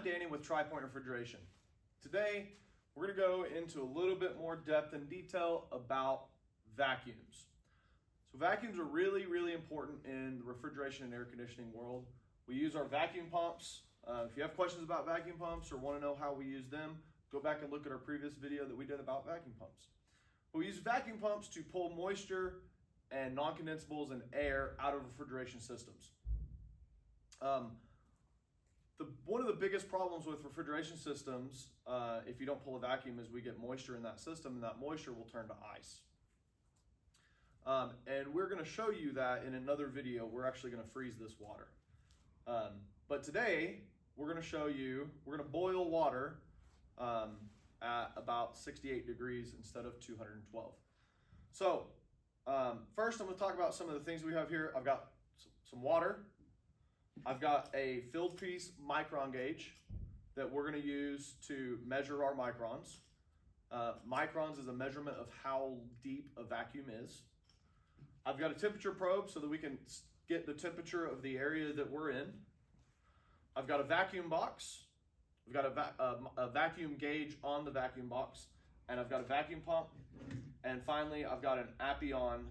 I'm Danny with Tri-Point Refrigeration. Today, we're going to go into a little bit more depth and detail about vacuums. So vacuums are really, really important in the refrigeration and air conditioning world. We use our vacuum pumps. If you have questions about vacuum pumps or want to know how we use them, go back and look at our previous video that we did about vacuum pumps. We use vacuum pumps to pull moisture and non-condensables and air out of refrigeration systems. One of the biggest problems with refrigeration systems, if you don't pull a vacuum, is we get moisture in that system, and that moisture will turn to ice. And we're going to show you that in another video. We're actually going to freeze this water. But today, we're going to show you, we're going to boil water at about 68 degrees instead of 212. So first, I'm going to talk about some of the things we have here. I've got some water. I've got a filled piece micron gauge that we're going to use to measure our microns. Microns is a measurement of how deep a vacuum is. I've got a temperature probe so that we can get the temperature of the area that we're in. I've got a vacuum box. We've got a vacuum gauge on the vacuum box, and I've got a vacuum pump. And finally, I've got an Appion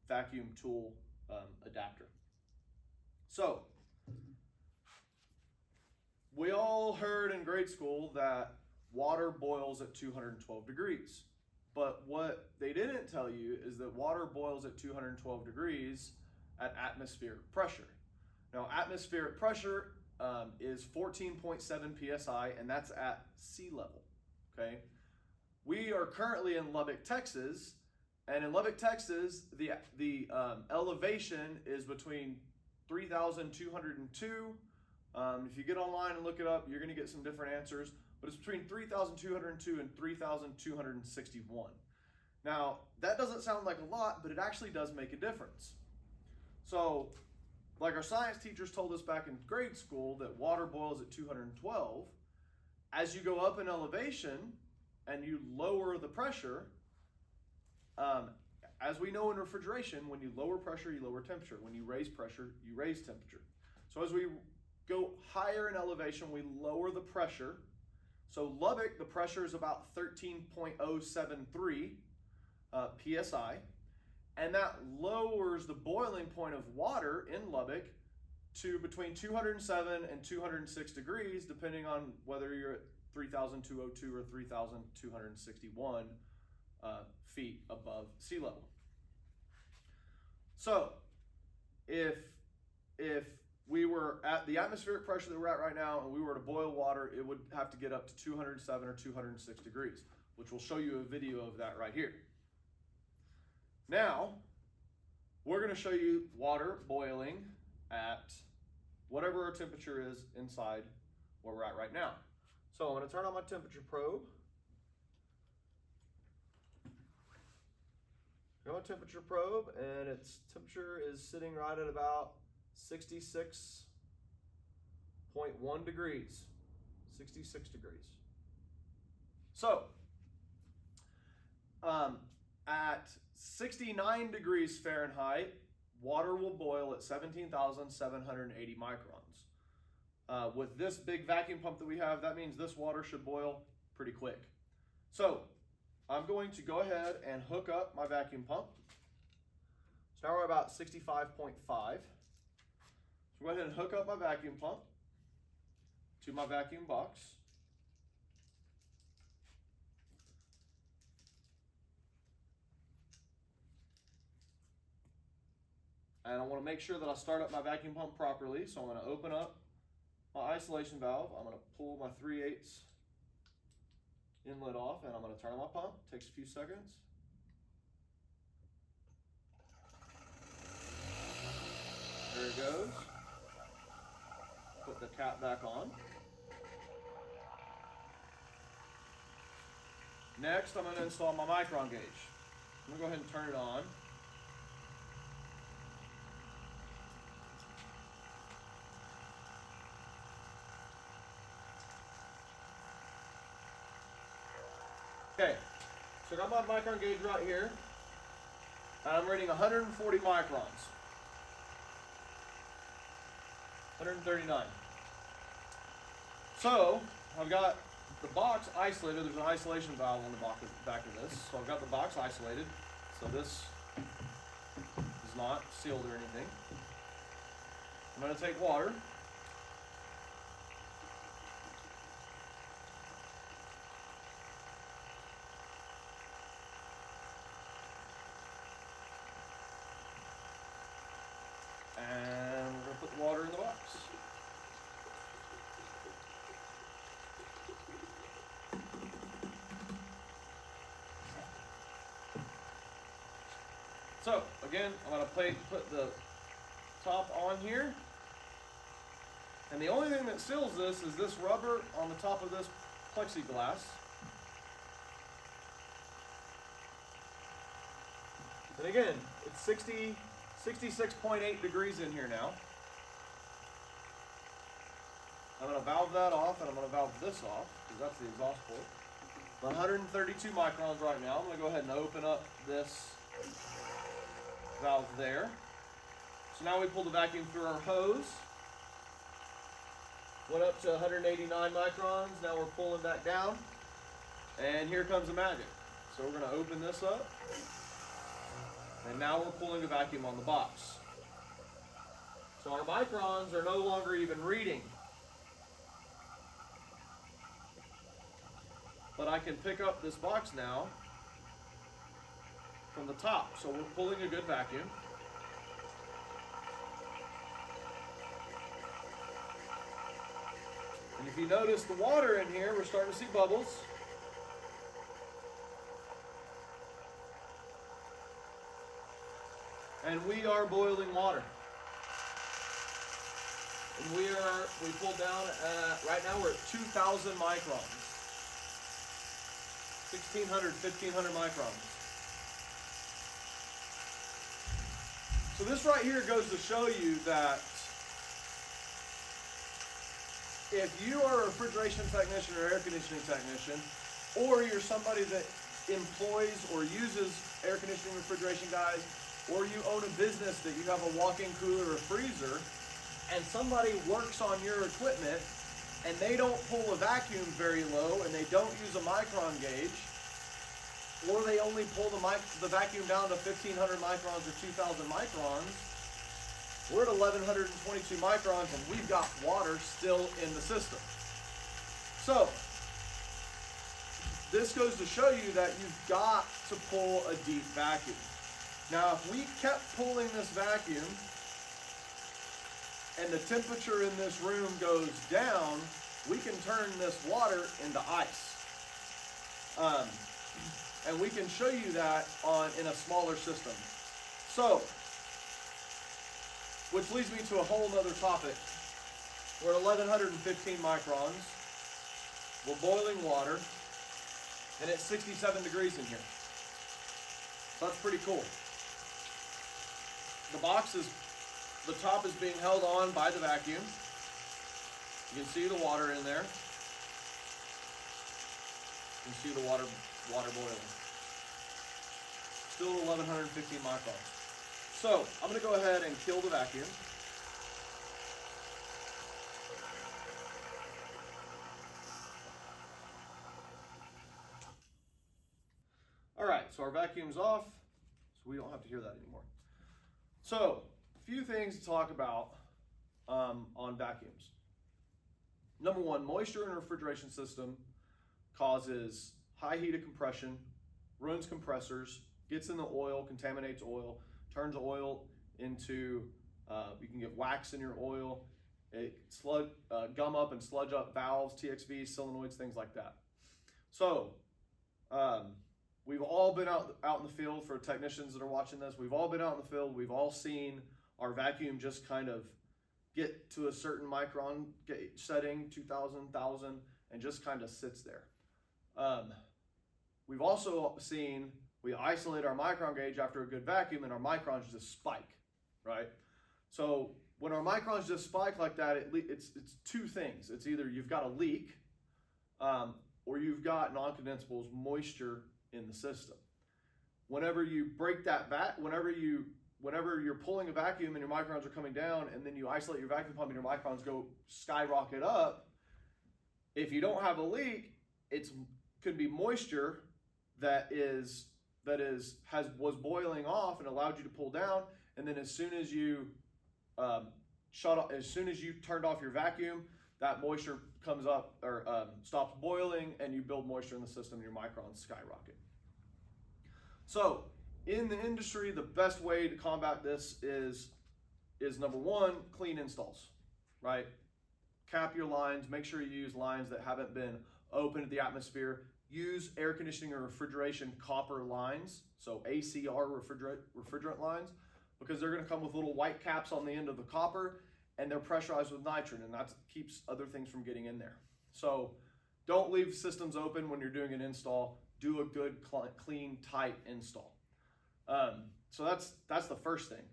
vacuum tool adapter. So, we all heard in grade school that water boils at 212 degrees. But what they didn't tell you is that water boils at 212 degrees at atmospheric pressure. Now, atmospheric pressure is 14.7 psi, and that's at sea level, okay? We are currently in Lubbock, Texas, and in Lubbock, Texas, the elevation is between 3,202. If you get online and look it up, you're going to get some different answers, but it's between 3,202 and 3,261. Now, that doesn't sound like a lot, but it actually does make a difference. So, like our science teachers told us back in grade school that water boils at 212, as you go up in elevation and you lower the pressure, as we know in refrigeration, when you lower pressure, you lower temperature. When you raise pressure, you raise temperature. So as we go higher in elevation, we lower the pressure. So Lubbock, the pressure is about 13.073 psi, and that lowers the boiling point of water in Lubbock to between 207 and 206 degrees, depending on whether you're at 3,202 or 3,261 feet above sea level. So, if we were at the atmospheric pressure that we're at right now and we were to boil water, it would have to get up to 207 or 206 degrees, which we'll show you a video of that right here. Now, we're going to show you water boiling at whatever our temperature is inside where we're at right now. So I'm going to turn on my temperature probe. Got my temperature probe, and its temperature is sitting right at about 66.1 degrees. 66 degrees. So, at 69 degrees Fahrenheit, water will boil at 17,780 microns. With this big vacuum pump that we have, that means this water should boil pretty quick. So, I'm going to go ahead and hook up my vacuum pump. So now we're about 65.5. So go ahead and hook up my vacuum pump to my vacuum box. And I want to make sure that I start up my vacuum pump properly. So I'm going to open up my isolation valve. I'm going to pull my 3/8 inlet off, and I'm going to turn on my pump. Takes a few seconds. There it goes. Put the cap back on. Next, I'm going to install my micron gauge. I'm going to go ahead and turn it on. Okay, so I got my micron gauge right here, and I'm reading 140 microns. 139. So I've got the box isolated. There's an isolation valve on the back of this. So I've got the box isolated. So this is not sealed or anything. I'm going to take water. And we're going to put the water in the box. So again, I'm going to put the top on here. And the only thing that seals this is this rubber on the top of this plexiglass. And again, it's 66.8 degrees in here now. I'm going to valve that off, and I'm going to valve this off, because that's the exhaust port. 132 microns right now. I'm going to go ahead and open up this valve there. So now we pull the vacuum through our hose. Went up to 189 microns. Now we're pulling back down. And here comes the magic. So we're going to open this up. And now we're pulling the vacuum on the box. So our microns are no longer even reading. But I can pick up this box now from the top. So we're pulling a good vacuum. And if you notice the water in here, we're starting to see bubbles. And we are boiling water. And we pulled down at, right now we're at 2,000 microns. 1,600, 1,500 microns. So this right here goes to show you that if you are a refrigeration technician or air conditioning technician, or you're somebody that employs or uses air conditioning refrigeration guys, or you own a business that you have a walk-in cooler or freezer, and somebody works on your equipment and they don't pull a vacuum very low and they don't use a micron gauge, or they only pull the vacuum down to 1,500 microns or 2,000 microns, we're at 1,122 microns and we've got water still in the system. So this goes to show you that you've got to pull a deep vacuum. Now, if we kept pulling this vacuum and the temperature in this room goes down, we can turn this water into ice. And we can show you that in a smaller system. So, which leads me to a whole other topic. We're at 1,115 microns. We're boiling water, and it's 67 degrees in here. So that's pretty cool. The top is being held on by the vacuum. You can see the water in there. You can see the water boiling. Still 1,115 microns. So I'm going to go ahead and kill the vacuum. All right, so our vacuum's off, so we don't have to hear that anymore. So, a few things to talk about on vacuums. Number one, moisture in a refrigeration system causes high heat of compression, ruins compressors, gets in the oil, contaminates oil, turns oil into, you can get wax in your oil, it gum up and sludge up valves, TXVs, solenoids, things like that. So, we've all been out in the field. For technicians that are watching this, we've all been out in the field. We've all seen our vacuum just kind of get to a certain micron setting, 2,000, 1,000, and just kind of sits there. We've also seen we isolate our micron gauge after a good vacuum and our microns just spike, right? So when our microns just spike like that, it's two things. It's either you've got a leak or you've got non-condensables, moisture in the system. Whenever you break that whenever you're pulling a vacuum and your microns are coming down, and then you isolate your vacuum pump and your microns go skyrocket up, If you don't have a leak, could be moisture that was boiling off and allowed you to pull down, and then as soon as you turned off your vacuum, that moisture comes up or stops boiling, and you build moisture in the system, and your microns skyrocket. So in the industry, the best way to combat this is number one, clean installs, right? Cap your lines, make sure you use lines that haven't been open to the atmosphere. Use air conditioning or refrigeration copper lines, so ACR refrigerant lines, because they're going to come with little white caps on the end of the copper, and they're pressurized with nitrogen, and that keeps other things from getting in there. So don't leave systems open when you're doing an install. Do a good, clean, tight install. So that's the first thing.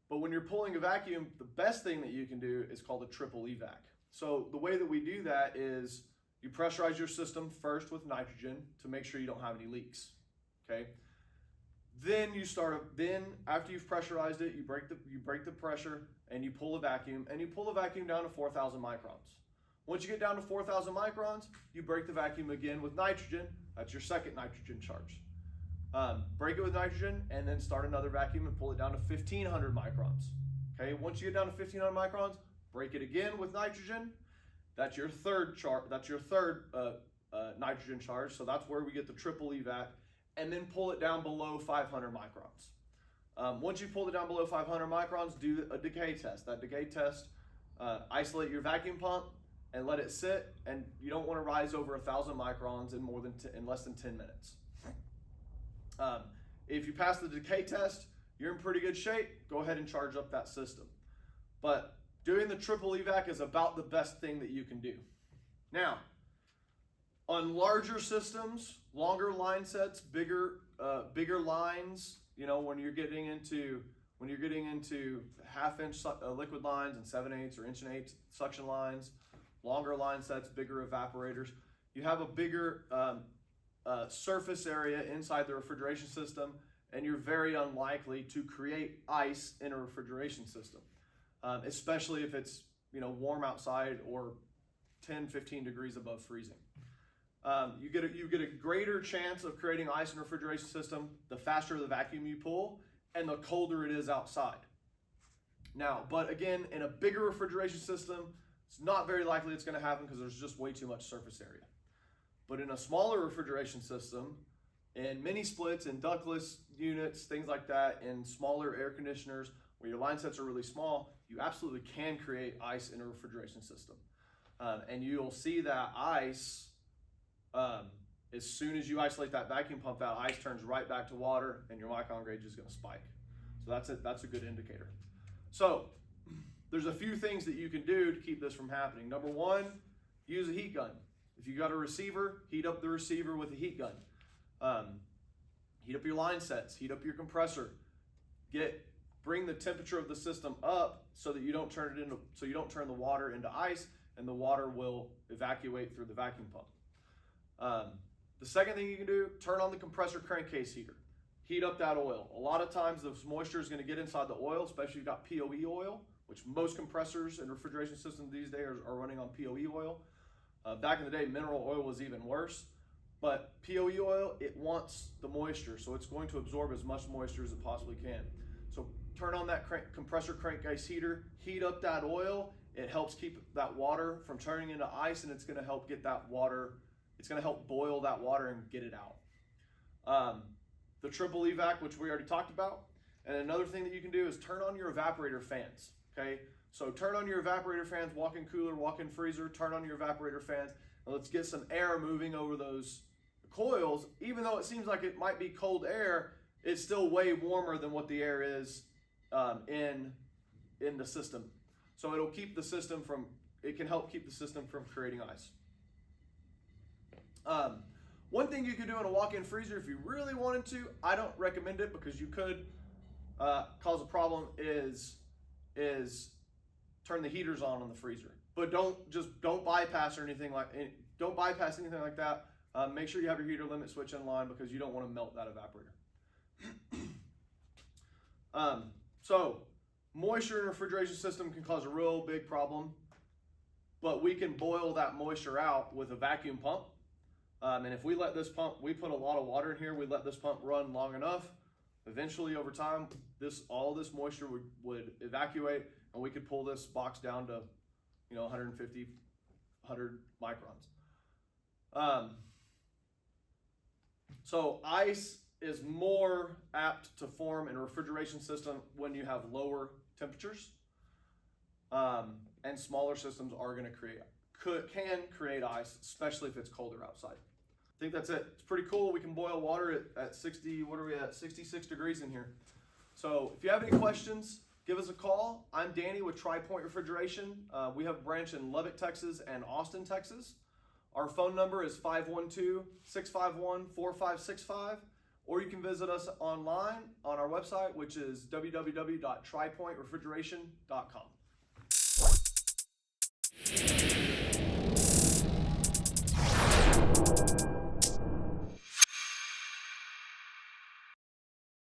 But when you're pulling a vacuum, the best thing that you can do is called a triple evac. So the way that we do that is you pressurize your system first with nitrogen to make sure you don't have any leaks, okay? Then after you've pressurized it, you break the pressure and you pull a vacuum, and you pull the vacuum down to 4,000 microns. Once you get down to 4,000 microns, you break the vacuum again with nitrogen. That's your second nitrogen charge. Break it with nitrogen and then start another vacuum and pull it down to 1,500 microns. Okay, once you get down to 1,500 microns, break it again with nitrogen. That's your third nitrogen charge. So that's where we get the triple evac, and then pull it down below 500 microns. Once you pull it down below 500 microns, do a decay test. That decay test, isolate your vacuum pump and let it sit. And you don't want to rise over 1,000 microns in less than 10 minutes. If you pass the decay test, you're in pretty good shape. Go ahead and charge up that system. But doing the triple evac is about the best thing that you can do. Now, on larger systems, longer line sets, bigger lines, you know, when you're getting into 1/2-inch liquid lines and 7/8 or 1-1/8 suction lines, longer line sets, bigger evaporators, you have a bigger surface area inside the refrigeration system, and you're very unlikely to create ice in a refrigeration system, especially if it's, you know, warm outside or 10-15 degrees above freezing. You get a greater chance of creating ice in a refrigeration system the faster the vacuum you pull and the colder it is outside. Now, but again, in a bigger refrigeration system, it's not very likely it's going to happen because there's just way too much surface area. But in a smaller refrigeration system, in mini splits, in ductless units, things like that, in smaller air conditioners where your line sets are really small, you absolutely can create ice in a refrigeration system. And you'll see that ice, as soon as you isolate that vacuum pump, that ice turns right back to water and your micron gauge is going to spike. So that's a good indicator. So there's a few things that you can do to keep this from happening. Number one, use a heat gun. If you got a receiver, heat up the receiver with a heat gun. Heat up your line sets, heat up your compressor. Bring the temperature of the system up so that you don't turn the water into ice, and the water will evacuate through the vacuum pump. The second thing you can do, turn on the compressor crankcase heater. Heat up that oil. A lot of times the moisture is going to get inside the oil, especially if you've got POE oil, which most compressors and refrigeration systems these days are running on POE oil. Back in the day, mineral oil was even worse. But POE oil, it wants the moisture, so it's going to absorb as much moisture as it possibly can. So turn on that compressor crankcase heater, heat up that oil. It helps keep that water from turning into ice, and it's going to help get that water, it's going to help boil that water and get it out. The triple evac, which we already talked about. And another thing that you can do is turn on your evaporator fans, okay? So turn on your evaporator fans, walk-in cooler, walk-in freezer, turn on your evaporator fans, and let's get some air moving over those coils. Even though it seems like it might be cold air, it's still way warmer than what the air is in the system. So it'll keep the system from, it can help keep the system from creating ice. One thing you could do in a walk-in freezer if you really wanted to, I don't recommend it because you could cause a problem, is turn the heaters on the freezer. But don't bypass or anything like that. Make sure you have your heater limit switch in line because you don't want to melt that evaporator. So moisture in a refrigeration system can cause a real big problem. but we can boil that moisture out with a vacuum pump. And if we let this pump, we put a lot of water in here, we let this pump run long enough, eventually over time, all this moisture would evacuate, and we could pull this box down to 150, 100 microns. So ice is more apt to form in a refrigeration system when you have lower temperatures, and smaller systems are going to can create ice, especially if it's colder outside. I think that's it. It's pretty cool. We can boil water at 60. What are we at? 66 degrees in here. So if you have any questions, give us a call. I'm Danny with Tri-Point Refrigeration. We have a branch in Lubbock, Texas and Austin, Texas. Our phone number is 512-651-4565, or you can visit us online on our website, which is www.tripointrefrigeration.com.